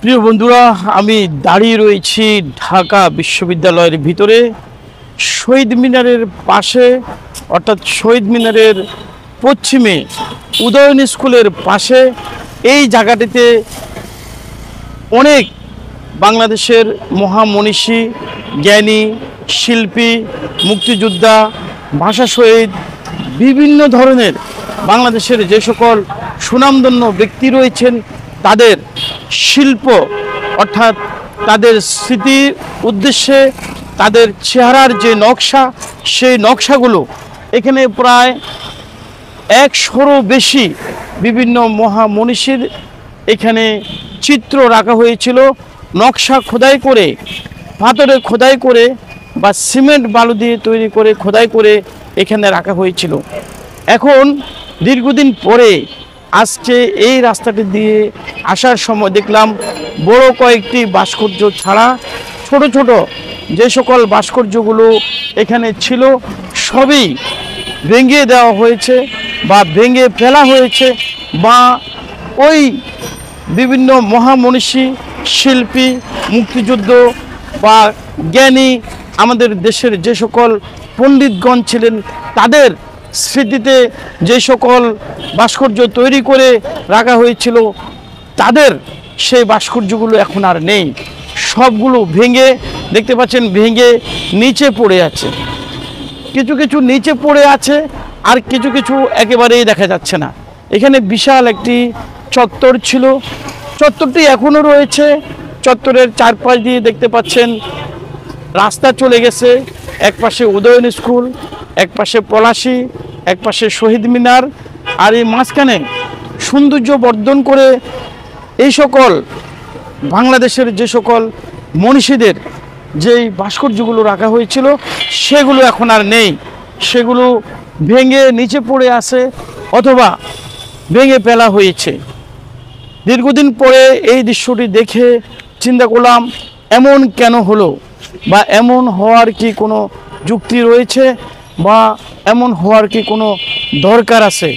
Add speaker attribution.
Speaker 1: প্রিয় বন্ধুরা, আমি দাঁড়িয়ে রয়েছি ঢাকা বিশ্ববিদ্যালয়ের ভিতরে শহীদ মিনারের পাশে, অর্থাৎ শহীদ মিনারের পশ্চিমে উদয়ন স্কুলের পাশে। এই জায়গাটিতে অনেক বাংলাদেশের মহামনীষী, জ্ঞানী, শিল্পী, মুক্তিযোদ্ধা, ভাষা শহীদ, বিভিন্ন ধরনের বাংলাদেশের যে সকল সুনামধন্য ব্যক্তি রয়েছেন তাদের শিল্প, অর্থাৎ তাদের স্মৃতির উদ্দেশ্যে তাদের চেহারার যে নকশা, সেই নকশাগুলো এখানে প্রায় 100-রও বেশি বিভিন্ন মহামনীষীর এখানে চিত্র রাখা হয়েছিল। নকশা খোদাই করে, পাথরে খোদাই করে বা সিমেন্ট বালু দিয়ে তৈরি করে খোদাই করে এখানে রাখা হয়েছিল। এখন দীর্ঘদিন পরে আজকে এই রাস্তাটি দিয়ে আসার সময় দেখলাম বড় কয়েকটি ভাস্কর্য ছাড়া ছোট ছোট যে সকল ভাস্কর্যগুলো এখানে ছিল সবই ভেঙে দেওয়া হয়েছে বা ভেঙে ফেলা হয়েছে, বা ওই বিভিন্ন মহামনীষী, শিল্পী, মুক্তিযুদ্ধ বা জ্ঞানী আমাদের দেশের যে সকল পণ্ডিতগণ ছিলেন তাদের স্মৃতিতে যে সকল ভাস্কর্য তৈরি করে রাখা হয়েছিল তাদের সেই ভাস্কর্যগুলো এখন আর নেই। সবগুলো ভেঙে, দেখতে পাচ্ছেন, ভেঙে নিচে পড়ে আছে। কিছু কিছু নিচে পড়ে আছে আর কিছু কিছু একেবারেই দেখা যাচ্ছে না। এখানে বিশাল একটি চত্বর ছিল, চত্বরটি এখনও রয়েছে। চত্বরের চারপাশ দিয়ে দেখতে পাচ্ছেন রাস্তা চলে গেছে। এক পাশে উদয়ন স্কুল, এক পাশে পলাশী, এক পাশে শহীদ মিনার, আর এই মাঝখানে সৌন্দর্য বর্ধন করে এই সকল বাংলাদেশের যে সকল মনীষীদের যেই ভাস্কর্যগুলো রাখা হয়েছিল সেগুলো এখন আর নেই। সেগুলো ভেঙে নিচে পড়ে আছে অথবা ভেঙে ফেলা হয়েছে। দীর্ঘদিন পরে এই দৃশ্যটি দেখে চিন্তা করলাম এমন কেন হলো, বা এমন হওয়ার কি কোনো যুক্তি রয়েছে, বা এমন হওয়ার কি কোনো দরকার আছে।